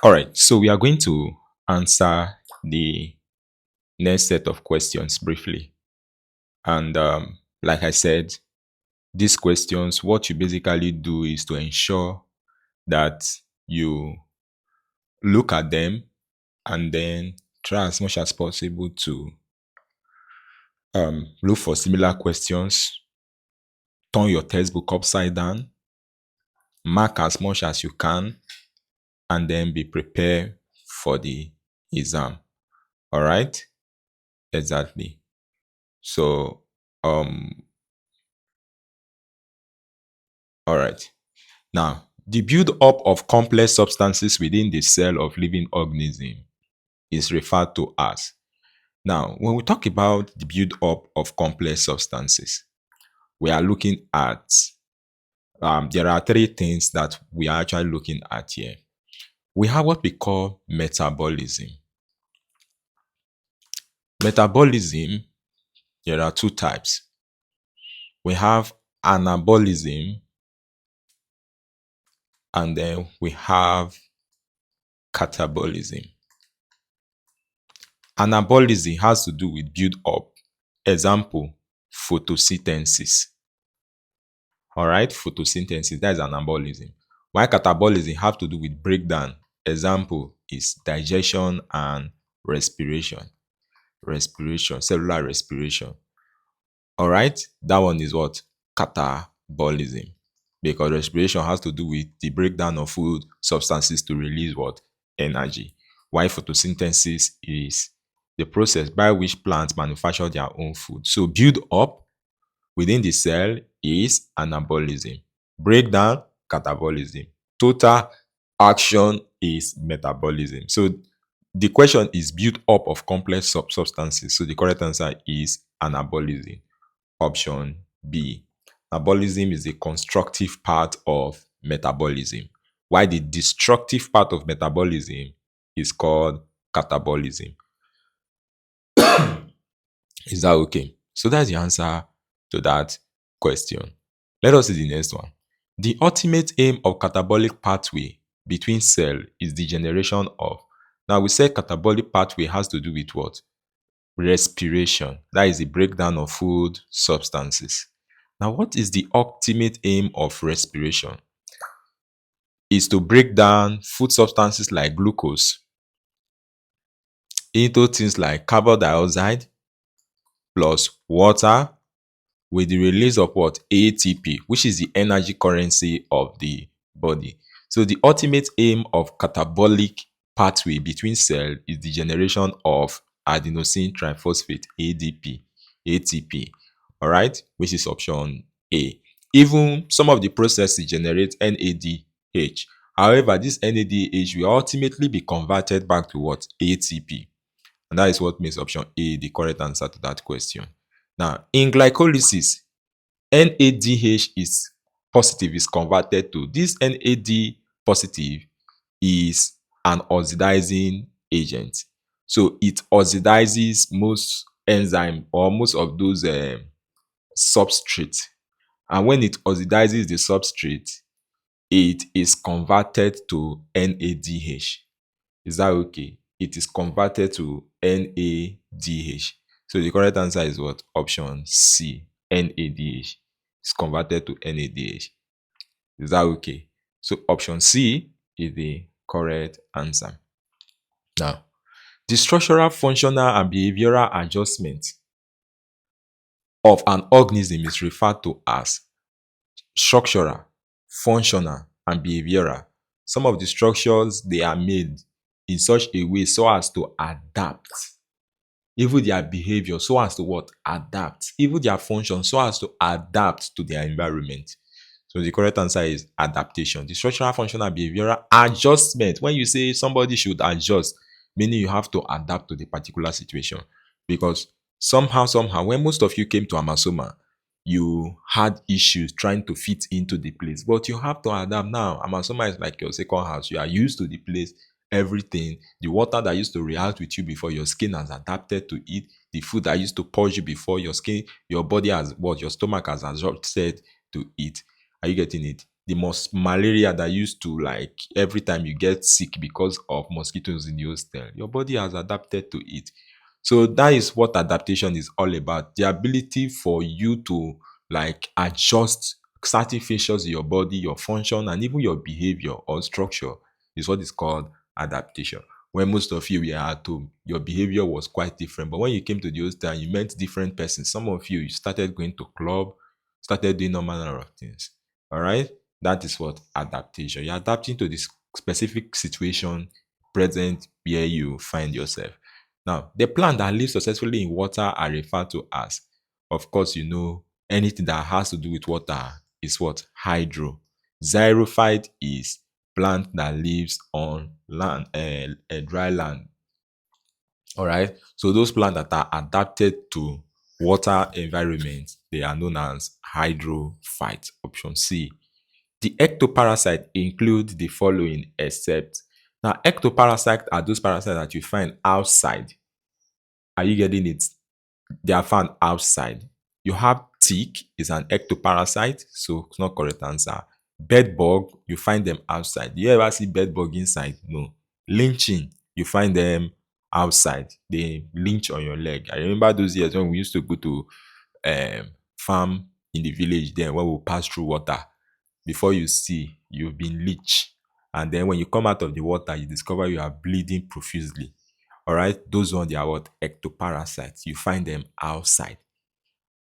All right, so we are going to answer the next set of questions briefly. And like I said, these questions, what you basically do is to ensure that you look at them and then try as much as possible to look for similar questions, turn your textbook upside down, mark as much as you can, and then be prepared for the exam. All right? Exactly. So, all right. Now, the build-up of complex substances within the cell of living organism is referred to as. Now, when we talk about the build-up of complex substances, we are looking at, there are three things that we are actually looking at here. We have what we call metabolism. Metabolism, there are two types. We have anabolism, and then we have catabolism. Anabolism has to do with build up. Example, photosynthesis. All right, photosynthesis, that is anabolism. While catabolism have to do with breakdown. Example is digestion and respiration. Respiration, cellular respiration. All right, that one is what? Catabolism. Because respiration has to do with the breakdown of food substances to release what? Energy. While photosynthesis is the process by which plants manufacture their own food. So build up within the cell is anabolism. Breakdown, catabolism. Total action is metabolism. So the question is build up of complex substances. So the correct answer is anabolism. Option B. Anabolism is the constructive part of metabolism, while the destructive part of metabolism is called catabolism. Is that okay? So that's the answer to that question. Let us see the next one. The ultimate aim of catabolic pathway between cell is the generation of. Now we said catabolic pathway has to do with what? Respiration. That is the breakdown of food substances. Now, what is the ultimate aim of respiration? Is to break down food substances like glucose into things like carbon dioxide plus water with the release of what? ATP, which is the energy currency of the body. So the ultimate aim of catabolic pathway between cell is the generation of adenosine triphosphate, ADP, ATP, all right, which is option A. Even some of the processes generate NADH. However, this NADH will ultimately be converted back to what? ATP. And that is what makes option A the correct answer to that question. Now, in glycolysis, NADH is positive is converted to this NAD positive is an oxidizing agent. So it oxidizes most enzyme or most of those substrate. And when it oxidizes the substrate, it is converted to NADH. Is that okay? It is converted to NADH. So the correct answer is what? Option C, NADH. It's converted to NADH. Is that okay? So option C is the correct answer. Now, the structural, functional, and behavioral adjustment of an organism is referred to as structural, functional, and behavioral. Some of the structures, they are made in such a way so as to adapt. Even their behavior so as to what? Adapt. Even their function so as to adapt to their environment. So the correct answer is adaptation. The structural, functional, behavioral adjustment. When you say somebody should adjust, meaning you have to adapt to the particular situation. Because somehow, when most of you came to Amasoma, you had issues trying to fit into the place. But you have to adapt now. Amasoma is like your second house. You are used to the place, everything. The water that used to react with you before, your skin has adapted to it. The food that used to purge you before, your skin, your body has what? Your stomach has adjusted to it. Are you getting it? the malaria that used to, like, every time you get sick because of mosquitoes in the hostel, your body has adapted to it. So that is what adaptation is all about. The ability for you to, like, adjust certain features in your body, your function, and even your behavior or structure is what is called adaptation. When most of you were at home, your behavior was quite different. But when you came to the hostel and you met different persons, some of you started going to club, started doing all manner of things. All right? That is what adaptation. You're adapting to this specific situation present where you find yourself. Now, the plant that lives successfully in water are referred to as, of course, anything that has to do with water is what? Hydro. Xerophyte is plant that lives on land, a dry land. All right. So those plants that are adapted to water environment, they are known as hydrophyte. Option C. The ectoparasite include the following except. Now, ectoparasites are those parasites that you find outside. Are you getting it? They are found outside. You have tick is an ectoparasite, so it's not correct answer. Bed bug, you find them outside. Do you ever see bed bug inside? No. Lynching, you find them outside. They lynch on your leg. I remember those years when we used to go to farm in the village then when we pass through water. Before you see, you've been leached. And then when you come out of the water, you discover you are bleeding profusely. All right, those ones they are what? Ectoparasites. You find them outside.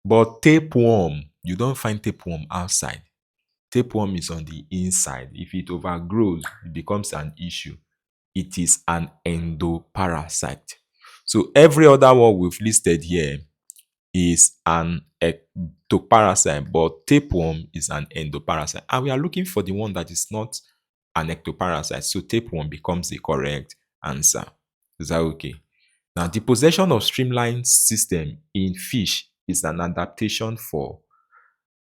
But tapeworm, you don't find tapeworm outside. Tapeworm is on the inside. If it overgrows, it becomes an issue. It is an endoparasite. So every other one we've listed here is an ectoparasite, but tapeworm is an endoparasite. And we are looking for the one that is not an ectoparasite. So tapeworm becomes the correct answer. Is that okay? Now, the possession of streamlined system in fish is an adaptation for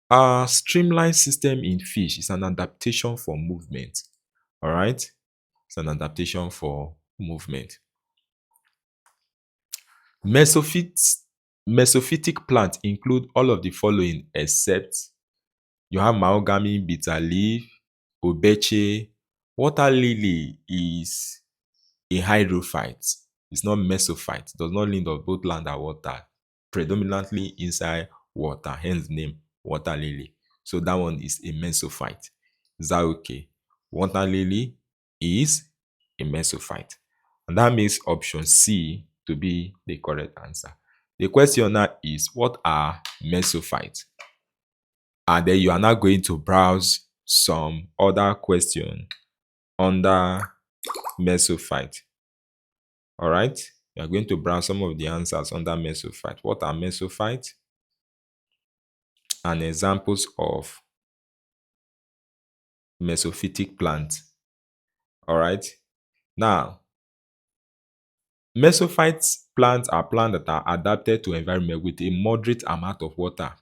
a streamlined system in fish is an adaptation for movement. All right, it's an adaptation for movement. Mesophytes, mesophytic plants include all of the following except you have mahogany, bitter leaf, obeche. Water lily is a hydrophyte. It's not mesophyte. It does not live on both land and water. Predominantly inside water, hence the name water lily. So that one is a mesophyte. Is that okay? Water lily is a mesophyte. And that makes option C to be the correct answer. The question now is, what are mesophytes? And then you are now going to browse some other question under mesophyte. All right, you are going to browse some of the answers under mesophyte. What are mesophytes? And examples of mesophytic plants. All right. Now, mesophyte plants are plants that are adapted to environment with a moderate amount of water.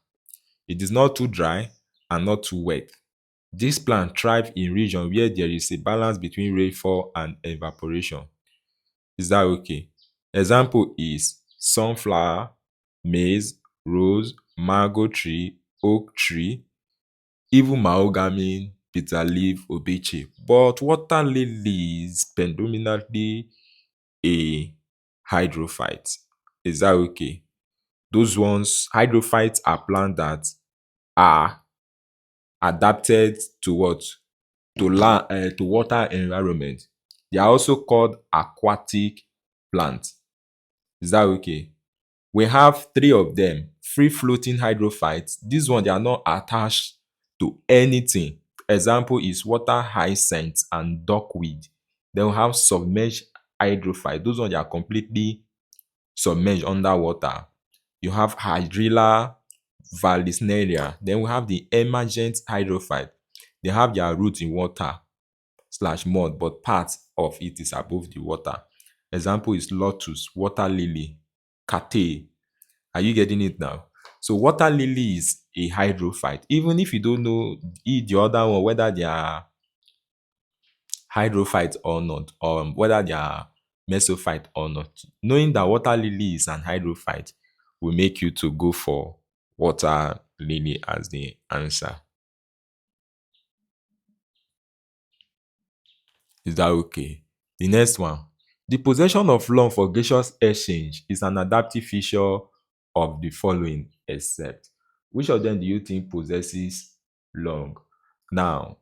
It is not too dry and not too wet. These plants thrive in regions where there is a balance between rainfall and evaporation. Is that okay? Example is sunflower, maize, rose, mango tree, oak tree, even mahogany, bitter leaf, obeche. But water lily is predominantly a hydrophyte. Is that okay? Those ones, hydrophytes are plants that are adapted to what? To land, to water environment. They are also called aquatic plants. Is that okay? We have three of them. Free floating hydrophytes. This one, they are not attached to anything. Example is water hyacinth and duckweed. Then we have submerged hydrophyte. Those ones, they are completely submerged underwater. You have hydrilla vallisneria. Then we have the emergent hydrophyte. They have their roots in water slash mud, but part of it is above the water. Example is lotus, water lily, catay. Are you getting it now? So water lily is a hydrophyte. Even if you don't know the other one, whether they are hydrophyte or not, or whether they are mesophyte or not, knowing that water lily is an hydrophyte will make you to go for water lily as the answer. Is that okay? The next one. The possession of lung for gaseous exchange is an adaptive feature of the following except. Which of them do you think possesses lung? Now,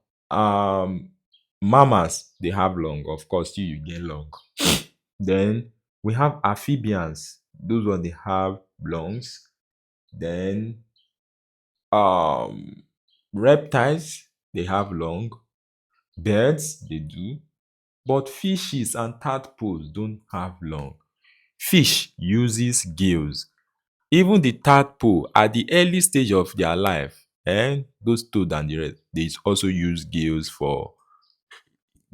mammals, they have lung. Of course, you get lung. Then we have amphibians. Those ones, they have lungs. Then um reptiles, they have lung. Birds, they do. But fishes and tadpoles don't have lung. Fish uses gills. Even the tadpole at the early stage of their life, those toad and the rest, they also use gills for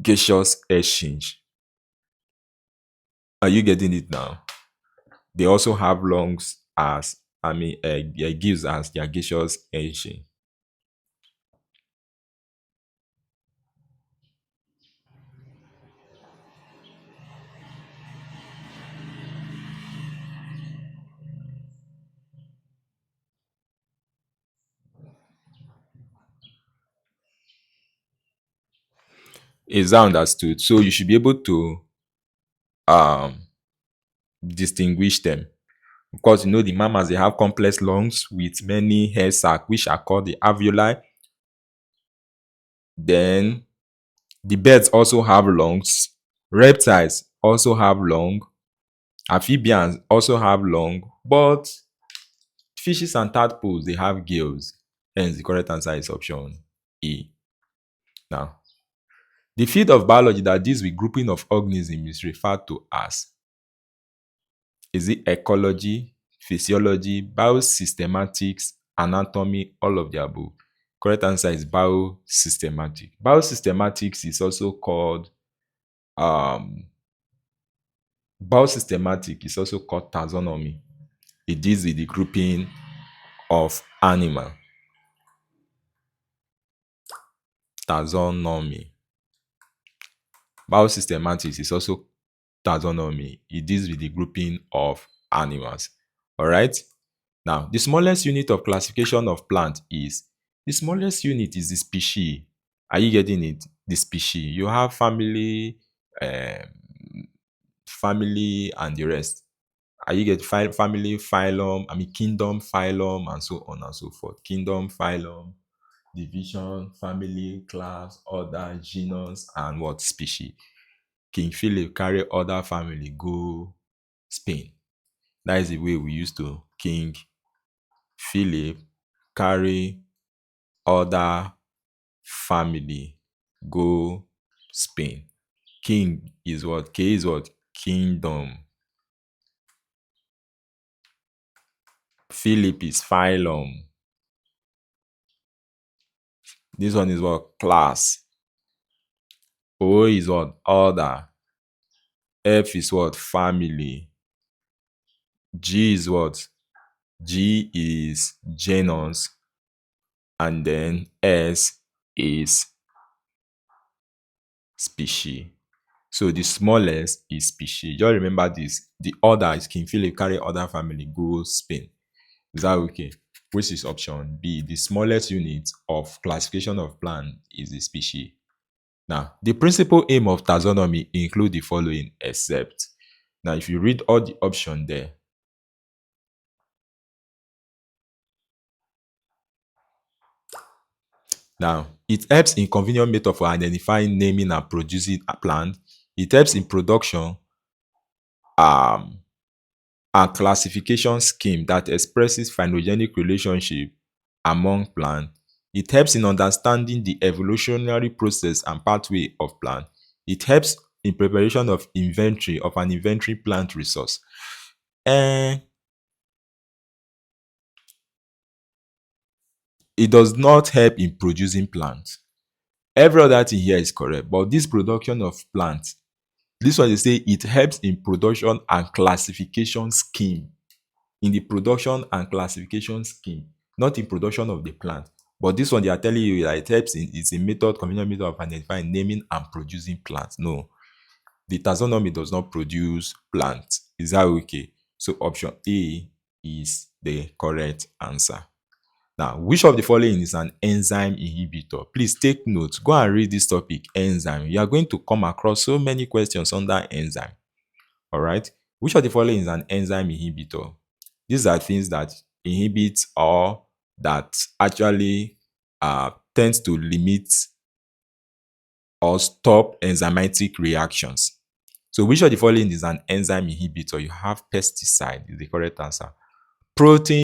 gaseous exchange. Are you getting it now? They also have lungs as, gills as their gaseous exchange. Is that understood? So you should be able to um distinguish them. Of course, you know the mammals, they have complex lungs with many hair sacs, which are called the alveoli. Then the birds also have lungs. Reptiles also have lung. Amphibians also have lung. But fishes and tadpoles, they have gills. Hence, the correct answer is option E. Now, the field of biology that deals with grouping of organisms is referred to as, is it ecology, physiology, biosystematics, anatomy, all of the above? Correct answer is biosystematic. Biosystematics is also called um biosystematic is also called taxonomy. It deals with the grouping of animal. Taxonomy. Biosystematics is also taxonomy. It deals with the grouping of animals. All right. Now, the smallest unit of classification of plant is, the smallest unit is the species. Are you getting it? The species. You have family, family, and the rest. Are you get family, phylum, kingdom, phylum, and so on and so forth. Kingdom, phylum, division, family, class, order, genus, and what species. King Philip carry other family go Spain. That is the way we used to. King Philip carry other family go Spain. King is what? K is what? Kingdom. Philip is phylum. This one is what? Class. O is what? Order. F is what? Family. G is what? G is genus. And then S is species. So the smallest is species. Just remember this. The order is King Philip carry other family go Spain. Is that okay? Which is option B. The smallest unit of classification of plant is the species. Now, the principal aim of taxonomy include the following except. Now, if you read all the options there, now it helps in convenient method for identifying, naming, and producing a plant. It helps in production um and classification scheme that expresses phylogenetic relationship among plants. It helps in understanding the evolutionary process and pathway of plant. It helps in preparation of inventory of an inventory plant resource. And it does not help in producing plants. Every other thing here is correct, but this production of plants, this one they say it helps in production and classification scheme. In the production and classification scheme, not in production of the plant. But this one they are telling you that it helps in, it's a method, convenient method of identifying, naming, and producing plants. No, the taxonomy does not produce plants. Is that okay? So option A is the correct answer. Now, which of the following is an enzyme inhibitor? Please take note. Go and read this topic, enzyme. You are going to come across so many questions under enzyme. All right. Which of the following is an enzyme inhibitor? These are things that inhibit or that actually tends to limit or stop enzymatic reactions. So, which of the following is an enzyme inhibitor? You have pesticide, is the correct answer. Protein